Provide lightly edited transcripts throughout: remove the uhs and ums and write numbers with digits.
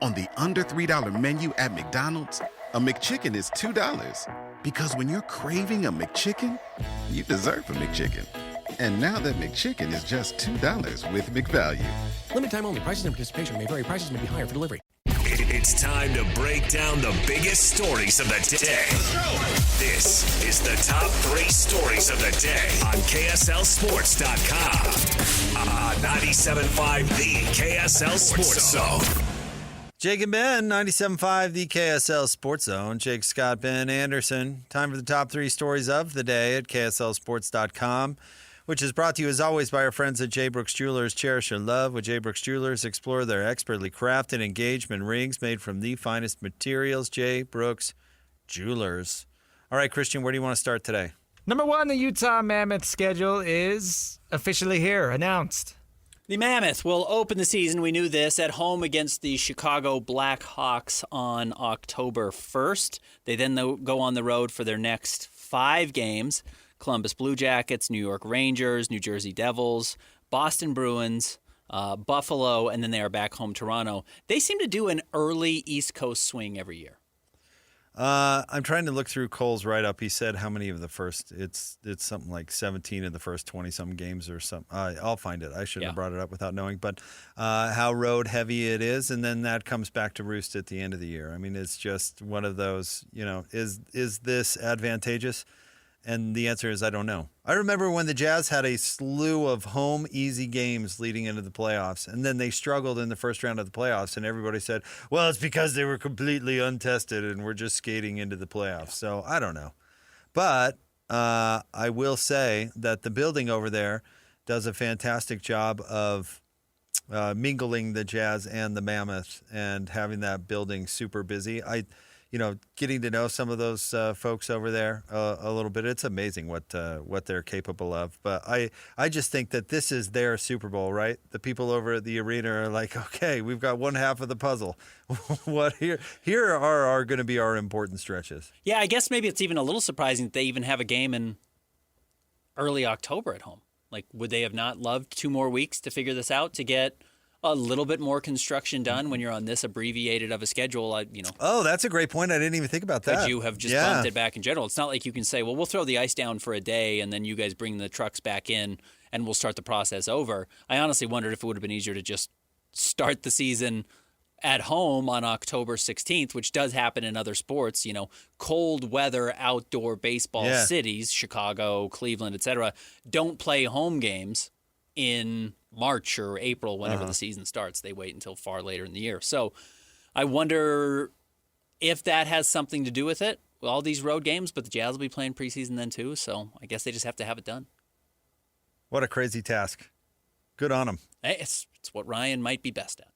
On the under $3 menu at McDonald's, a McChicken is $2. Because when you're craving a McChicken, you deserve a McChicken. And now that McChicken is just $2 with McValue. Limited time only. Prices and participation may vary. Prices may be higher for delivery. It's time to break down the biggest stories of the day. This is the top 3 stories of the day on KSLSports.com. 97.5 The KSL Sports Zone. Jake and Ben, 97.5 The KSL Sports Zone. Jake, Scott, Ben Anderson. Time for the top 3 stories of the day at KSLSports.com, which is brought to you as always by our friends at J. Brooks Jewelers. Cherish your love with J. Brooks Jewelers. Explore their expertly crafted engagement rings made from the finest materials. J. Brooks Jewelers. All right, Christian, where do you want to start today? Number 1, the Utah Mammoth schedule is officially here, announced. The Mammoth will open the season, we knew this, at home against the Chicago Blackhawks on October 1st. They then go on the road for their next 5 games. Columbus Blue Jackets, New York Rangers, New Jersey Devils, Boston Bruins, Buffalo, and then they are back home Toronto. They seem to do an early East Coast swing every year. I'm trying to look through Cole's write-up. He said how many of the first, it's something like 17 of the first 20-some games or something. I'll find it. I shouldn't have brought it up without knowing. But how road-heavy it is, and then that comes back to roost at the end of the year. I mean, it's just one of those, is this advantageous? And the answer is I don't know. I remember when the Jazz had a slew of home easy games leading into the playoffs, and then they struggled in the first round of the playoffs, and everybody said, well, it's because they were completely untested and we're just skating into the playoffs. So I don't know. But I will say that the building over there does a fantastic job of mingling the Jazz and the Mammoth and having that building super busy. Getting to know some of those folks over there a little bit, it's amazing what they're capable of. But I just think that this is their Super Bowl, right? The people over at the arena are like, okay, we've got one half of the puzzle. What here are going to be our important stretches. Yeah, I guess maybe it's even a little surprising that they even have a game in early October at home. Like, would they have not loved 2 more weeks to figure this out, to get a little bit more construction done when you're on this abbreviated of a schedule? Oh, that's a great point. I didn't even think about that. Could you have just bumped it back in general? It's not like you can say, well, we'll throw the ice down for a day and then you guys bring the trucks back in and we'll start the process over. I honestly wondered if it would have been easier to just start the season at home on October 16th, which does happen in other sports. Cold weather outdoor baseball cities, Chicago, Cleveland, etc., don't play home games in March or April, whenever the season starts. They wait until far later in the year. So I wonder if that has something to do with it. All these road games, but the Jazz will be playing preseason then too. So I guess they just have to have it done. What a crazy task. Good on them. Hey, it's what Ryan might be best at.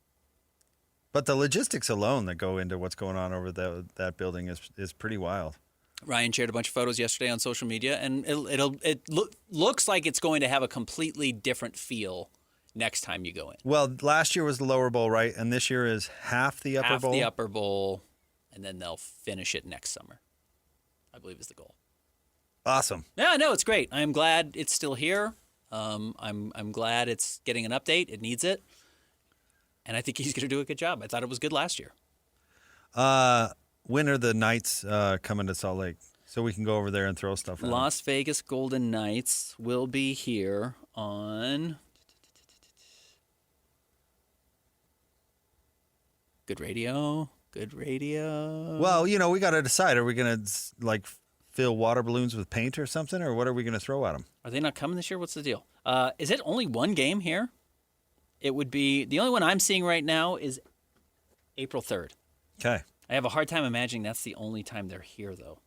But the logistics alone that go into what's going on over that building is pretty wild. Ryan shared a bunch of photos yesterday on social media, and it looks like it's going to have a completely different feel next time you go in. Well, last year was the lower bowl, right? And this year is half the upper bowl? Half the upper bowl, and then they'll finish it next summer, I believe is the goal. Awesome. Yeah, no, it's great. I'm glad it's still here. I'm glad it's getting an update. It needs it. And I think he's going to do a good job. I thought it was good last year. When are the Knights coming to Salt Lake so we can go over there and throw stuff around? Las Vegas Golden Knights will be here on Good radio. Well, we got to decide. Are we going to fill water balloons with paint or something, or what are we going to throw at them? Are they not coming this year? What's the deal? Is it only one game here? It would be, the only one I'm seeing right now is April 3rd. Okay. I have a hard time imagining that's the only time they're here, though.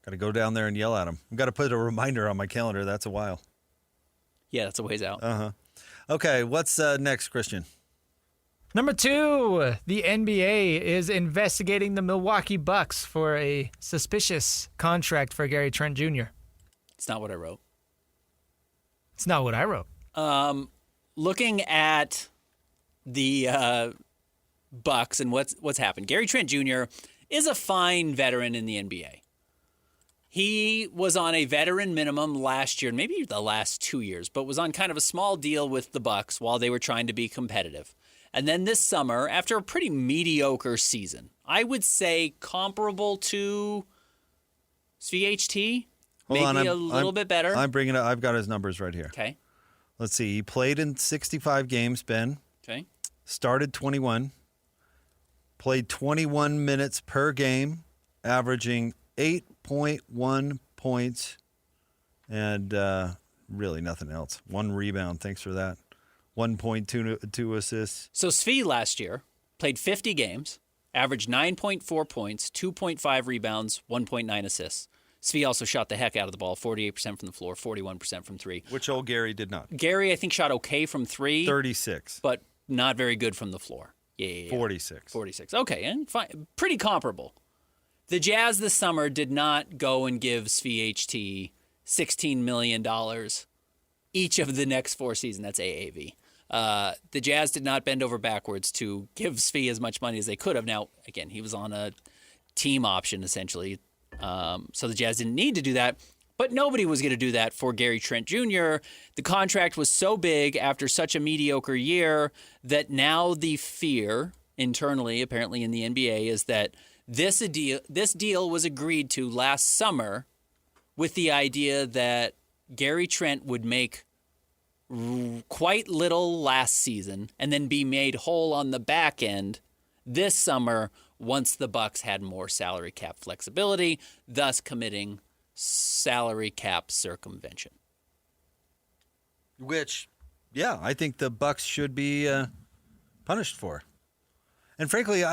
Got to go down there and yell at them. I've got to put a reminder on my calendar. That's a while. Yeah, that's a ways out. Okay, what's next, Christian? Number 2, the NBA is investigating the Milwaukee Bucks for a suspicious contract for Gary Trent Jr. It's not what I wrote. It's not what I wrote. Looking at the Bucks and what's happened, Gary Trent Jr. is a fine veteran in the NBA. He was on a veteran minimum last year, maybe the last 2 years, but was on kind of a small deal with the Bucks while they were trying to be competitive. And then this summer, after a pretty mediocre season, I would say comparable to SVHT, maybe a little bit better. I'm bringing it. I've got his numbers right here. Okay. Let's see. He played in 65 games, Ben. Okay. Started 21. Played 21 minutes per game, averaging 8.1 points and really nothing else. 1 rebound. Thanks for that. 1.2 assists. So Svi last year played 50 games, averaged 9.4 points, 2.5 rebounds, 1.9 assists. Svi also shot the heck out of the ball, 48% from the floor, 41% from three. Which old Gary did not. Gary, I think, shot okay from three. 36. But not very good from the floor. Yeah. 46. 46. Okay, and fine. Pretty comparable. The Jazz this summer did not go and give SVHT $16 million each of the next 4 seasons. That's AAV. The Jazz did not bend over backwards to give Svi as much money as they could have. Now, again, he was on a team option, essentially. So the Jazz didn't need to do that. But nobody was going to do that for Gary Trent Jr. The contract was so big after such a mediocre year that now the fear internally, apparently in the NBA, is that this deal was agreed to last summer with the idea that Gary Trent would make quite little last season and then be made whole on the back end this summer once the Bucks had more salary cap flexibility, thus committing salary cap circumvention. Which, yeah, I think the Bucks should be punished for. And frankly,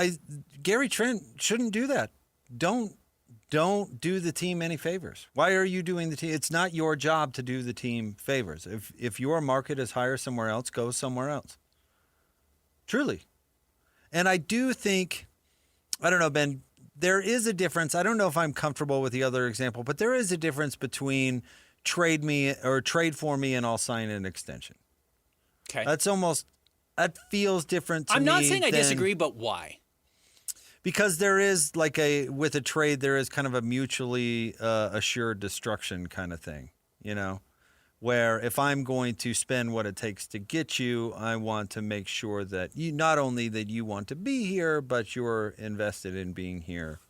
Gary Trent shouldn't do that. Don't do the team any favors. Why are you doing the team? It's not your job to do the team favors. If your market is higher somewhere else, go somewhere else. Truly. And I do think, I don't know, Ben, there is a difference. I don't know if I'm comfortable with the other example, but there is a difference between trade for me and I'll sign an extension. Okay. That feels different to me. I'm not saying I disagree, but why? Because there is with a trade, there is kind of a mutually assured destruction kind of thing, where if I'm going to spend what it takes to get you, I want to make sure that not only that you want to be here, but you're invested in being here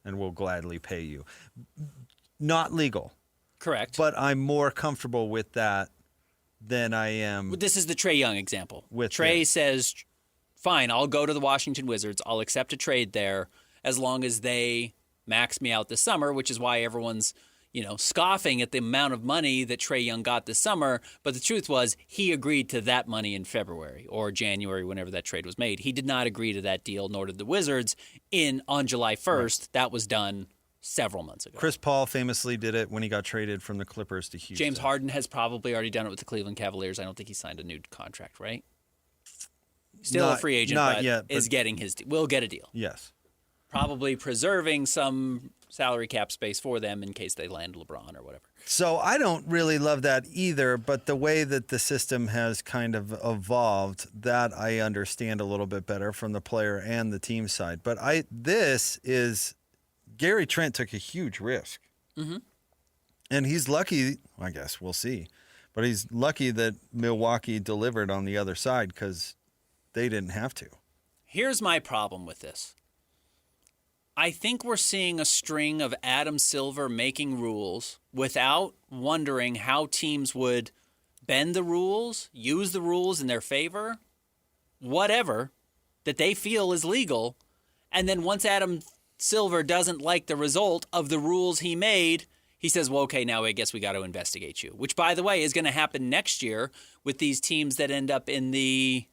and will gladly pay you. Not legal. Correct. But I'm more comfortable with that than I am. This is the Trae Young example. Trae says, fine, I'll go to the Washington Wizards. I'll accept a trade there as long as they max me out this summer, which is why everyone's scoffing at the amount of money that Trae Young got this summer. But the truth was he agreed to that money in February or January, whenever that trade was made. He did not agree to that deal, nor did the Wizards on July 1st. Right. That was done several months ago. Chris Paul famously did it when he got traded from the Clippers to Houston. James Harden has probably already done it with the Cleveland Cavaliers. I don't think he signed a new contract, right? Still a free agent, will get a deal. Yes. Probably preserving some salary cap space for them in case they land LeBron or whatever. So I don't really love that either, but the way that the system has kind of evolved, that I understand a little bit better from the player and the team side. But Gary Trent took a huge risk. Mm-hmm. And he's lucky, I guess, we'll see. But he's lucky that Milwaukee delivered on the other side because they didn't have to. Here's my problem with this. I think we're seeing a string of Adam Silver making rules without wondering how teams would bend the rules, use the rules in their favor, whatever, that they feel is legal. And then once Adam Silver doesn't like the result of the rules he made, he says, well, okay, now I guess we got to investigate you. Which, by the way, is going to happen next year with these teams that end up in the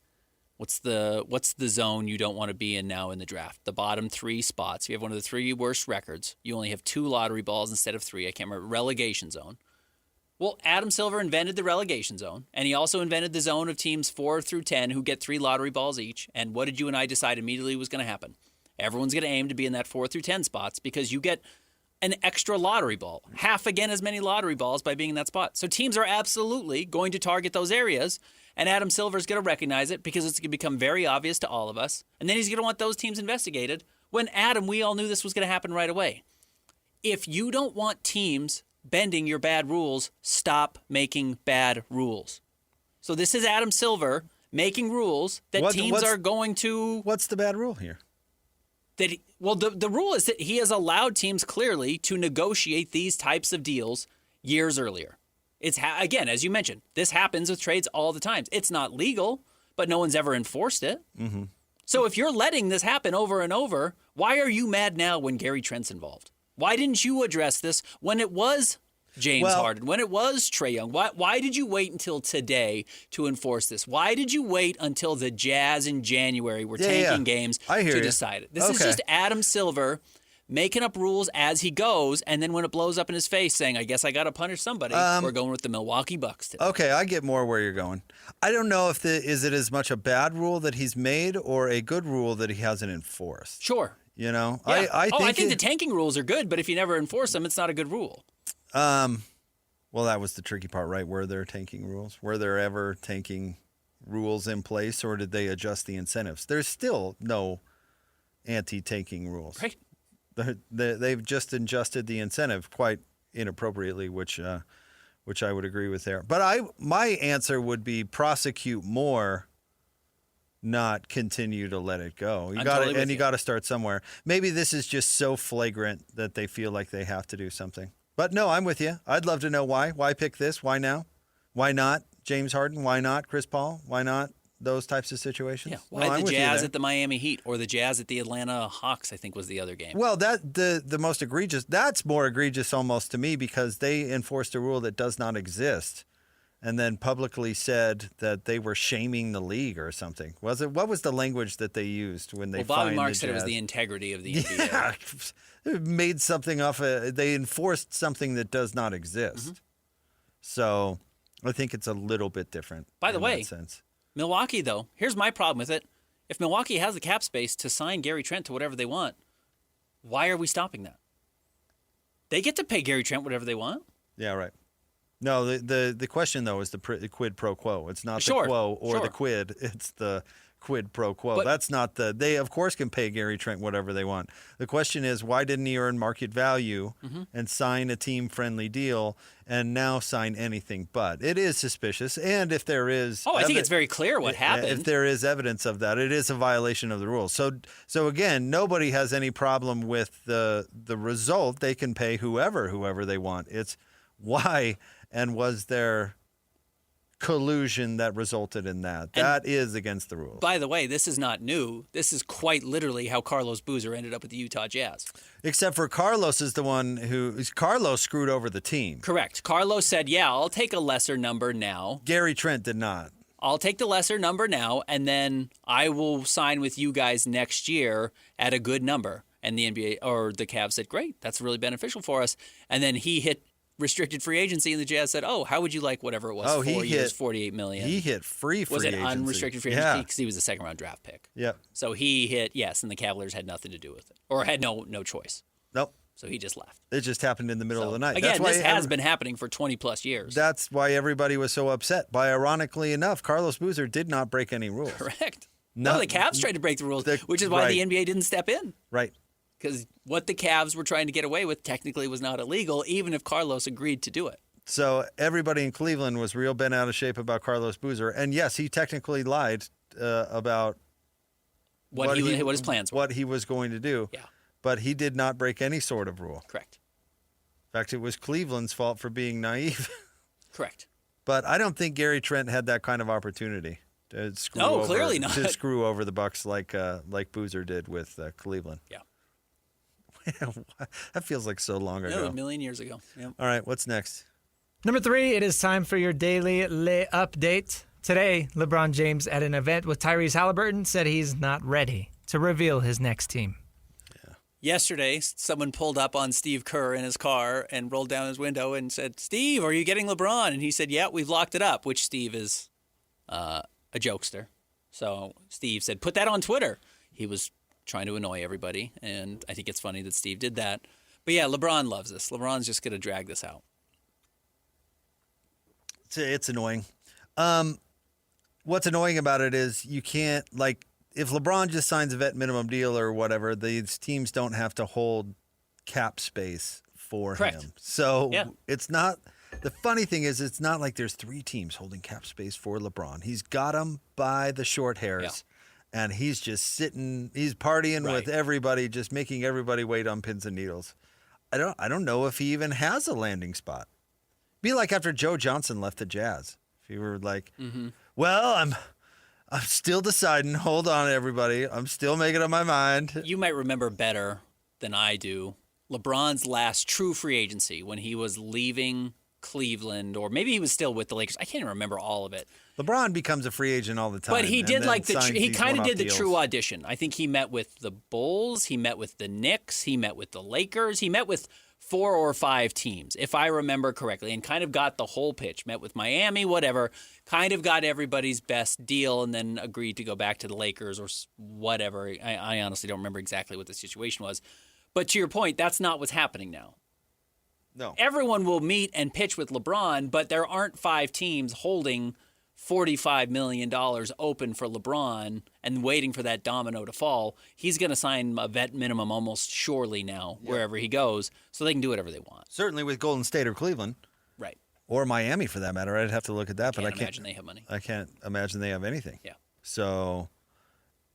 what's the zone you don't want to be in now in the draft? The bottom 3 spots. If you have one of the 3 worst records, you only have 2 lottery balls instead of 3. I can't remember. Relegation zone. Well, Adam Silver invented the relegation zone, and he also invented the zone of teams 4 through 10 who get 3 lottery balls each. And what did you and I decide immediately was going to happen? Everyone's going to aim to be in that 4 through 10 spots because you get an extra lottery ball, half again as many lottery balls by being in that spot. So teams are absolutely going to target those areas, and Adam Silver's going to recognize it because it's going to become very obvious to all of us. And then he's going to want those teams investigated when, Adam, we all knew this was going to happen right away. If you don't want teams bending your bad rules, stop making bad rules. So this is Adam Silver making rules that teams are going to. What's the bad rule here? The rule is that he has allowed teams clearly to negotiate these types of deals years earlier. It's again, as you mentioned, this happens with trades all the time. It's not legal, but no one's ever enforced it. Mm-hmm. So if you're letting this happen over and over, why are you mad now when Gary Trent's involved? Why didn't you address this when it was James Harden, when it was Trae Young? Why did you wait until today to enforce this? Why did you wait until the Jazz in January were tanking games to decide it? This is just Adam Silver making up rules as he goes, and then when it blows up in his face saying, I guess I got to punish somebody, we're going with the Milwaukee Bucks today. Okay, I get more where you're going. I don't know if is it as much a bad rule that he's made or a good rule that he hasn't enforced. Sure. You know? Yeah. I think the tanking rules are good, but if you never enforce them, it's not a good rule. Well, that was the tricky part, right? Were there tanking rules? Were there ever tanking rules in place, or did they adjust the incentives? There's still no anti-tanking rules. Right. They've just adjusted the incentive quite inappropriately, which I would agree with there. But my answer would be prosecute more, not continue to let it go. You got to start somewhere. Maybe this is just so flagrant that they feel like they have to do something. But no, I'm with you. I'd love to know why. Why pick this? Why now? Why not James Harden? Why not Chris Paul? Why not those types of situations? Yeah. Why the Jazz at the Miami Heat or the Jazz at the Atlanta Hawks, I think was the other game. Well, the most egregious, that's more egregious almost to me because they enforced a rule that does not exist and then publicly said that they were shaming the league or something. What was the language that they used when they Bobby fined Marks the said it was Jazz? the integrity of the NBA. Yeah. They made something they enforced something that does not exist. Mm-hmm. So I think it's a little bit different. By the way, that sense. Milwaukee, though, here's my problem with it. If Milwaukee has the cap space to sign Gary Trent to whatever they want, why are we stopping that? They get to pay Gary Trent whatever they want. Yeah, right. No, the question, though, is the quid pro quo. It's not the quo or the quid. It's the quid pro quo. That's not they, of course, can pay Gary Trent whatever they want. The question is, why didn't he earn market value and sign a team-friendly deal and now sign anything but? It is suspicious. And if there is... I think it's very clear what happened. If there is evidence of that, it is a violation of the rules. So again, nobody has any problem with the result. They can pay whoever they want. It's why and was there collusion that resulted in that. That is against the rules. By the way, this is not new. This is quite literally how Carlos Boozer ended up with the Utah Jazz. Except for Carlos is the one Carlos screwed over the team. Correct. Carlos said, yeah, I'll take a lesser number now. Gary Trent did not. I'll take the lesser number now, and then I will sign with you guys next year at a good number. And the NBA or the Cavs said, great, that's really beneficial for us. And then he hit restricted free agency, and the Jazz said, how would you like whatever it was? 4 years, $48 million. He hit free agency. Was it unrestricted free agency? Because he was a second-round draft pick. Yep. So he hit, yes, and the Cavaliers had nothing to do with it, or had no choice. Nope. So he just left. It just happened in the middle of the night. Again, this has been happening for 20-plus years. That's why everybody was so upset. Ironically enough, Carlos Boozer did not break any rules. Correct. No, the Cavs tried to break the rules, which is why the NBA didn't step in. Right. Because what the Cavs were trying to get away with technically was not illegal, even if Carlos agreed to do it. So everybody in Cleveland was real bent out of shape about Carlos Boozer. And yes, he technically lied about what his plans were. What he was going to do. Yeah. But he did not break any sort of rule. Correct. In fact, it was Cleveland's fault for being naive. Correct. But I don't think Gary Trent had that kind of opportunity to clearly not. To screw over the Bucks like Boozer did with Cleveland. Yeah. That feels like so long ago. No, a million years ago. Yep. All right, what's next? Number 3, it is time for your daily lay update. Today, LeBron James at an event with Tyrese Halliburton said he's not ready to reveal his next team. Yesterday, someone pulled up on Steve Kerr in his car and rolled down his window and said, Steve, are you getting LeBron? And he said, yeah, we've locked it up, which Steve is a jokester. So Steve said, put that on Twitter. He was trying to annoy everybody, and I think it's funny that Steve did that. But yeah, LeBron loves this. LeBron's just going to drag this out. It's annoying. What's annoying about it is you can't, if LeBron just signs a vet minimum deal or whatever, these teams don't have to hold cap space for Correct. him. So it's not The funny thing is, it's not like there's 3 teams holding cap space for LeBron. He's got them by the short hairs, and he's just sitting. He's partying with everybody, just making everybody wait on pins and needles. I don't know if he even has a landing spot. Be like after Joe Johnson left the Jazz. If you were like, well, I'm still deciding. Hold on, everybody. I'm still making up my mind. You might remember better than I do LeBron's last true free agency when he was leaving Cleveland, or maybe he was still with the Lakers. I can't even remember all of it. LeBron becomes a free agent all the time. But he did he kind of did the deals. true audition. I think he met with the Bulls, he met with the Knicks, he met with the Lakers, he met with 4 or 5 teams, if I remember correctly, and kind of got the whole pitch. Met with Miami, whatever, kind of got everybody's best deal, and then agreed to go back to the Lakers or whatever. I honestly don't remember exactly what the situation was. But to your point, that's not what's happening now. No. Everyone will meet and pitch with LeBron, but there aren't 5 teams holding $45 million open for LeBron and waiting for that domino to fall. He's going to sign a vet minimum almost surely now, wherever he goes, so they can do whatever they want. Certainly with Golden State or Cleveland. Right. Or Miami, for that matter. I'd have to look at that, but I can't imagine they have money. I can't imagine they have anything. Yeah. So,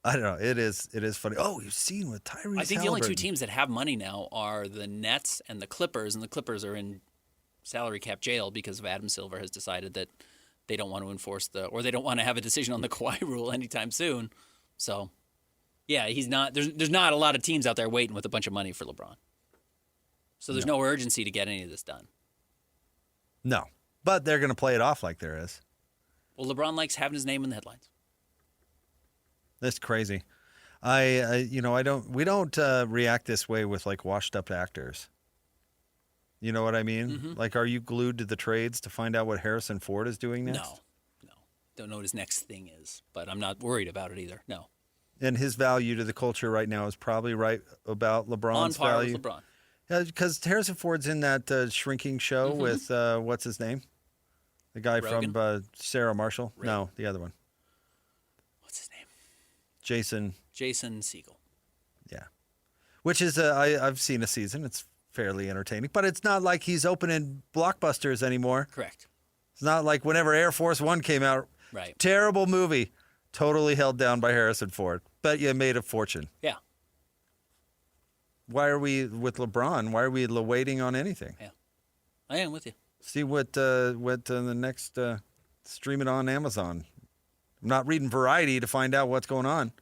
I don't know. It is funny. Oh, you've seen with Tyrese I think the only 2 Halliburton. teams that have money now are the Nets and the Clippers, and the Clippers are in salary cap jail because of Adam Silver has decided that they don't want to enforce they don't want to have a decision on the Kawhi rule anytime soon. So, yeah, he's not. There's not a lot of teams out there waiting with a bunch of money for LeBron. So there's no urgency to get any of this done. No, but they're going to play it off like there is. Well, LeBron likes having his name in the headlines. That's crazy. We don't react this way with like washed up actors. You know what I mean? Mm-hmm. Like, are you glued to the trades to find out what Harrison Ford is doing next? No. Don't know what his next thing is, but I'm not worried about it either. No. And his value to the culture right now is probably right about LeBron's On par value. with LeBron. Yeah, because Harrison Ford's in that shrinking show with what's his name? The guy Rogan? from Sarah Marshall. Ray. No, the other one. What's his name? Jason. Segel. Yeah. Which is I've seen a season. It's fairly entertaining, but it's not like he's opening blockbusters anymore. Correct. It's not like whenever Air Force One came out. Right. Terrible movie. Totally held down by Harrison Ford. Bet you made a fortune. Yeah. Why are we with LeBron? Why are we waiting on anything? Yeah. I am with you. See what the next stream it on Amazon. I'm not reading Variety to find out what's going on.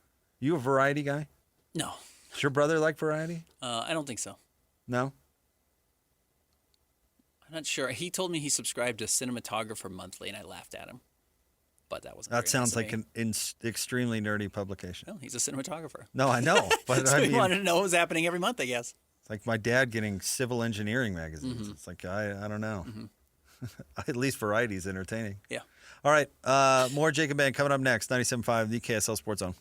You a Variety guy? No. Does your brother like Variety? I don't think so. No? I'm not sure. He told me he subscribed to Cinematographer Monthly, and I laughed at him. But that wasn't. That very sounds nice like of me. an extremely nerdy publication. No, he's a cinematographer. No, I know. But So I he mean, wanted to know what was happening every month, I guess. it's like my dad getting civil engineering magazines. Mm-hmm. It's like, I don't know. At least Variety's entertaining. Yeah. All right. More Jacob Ben coming up next. 97.5, the KSL Sports Zone.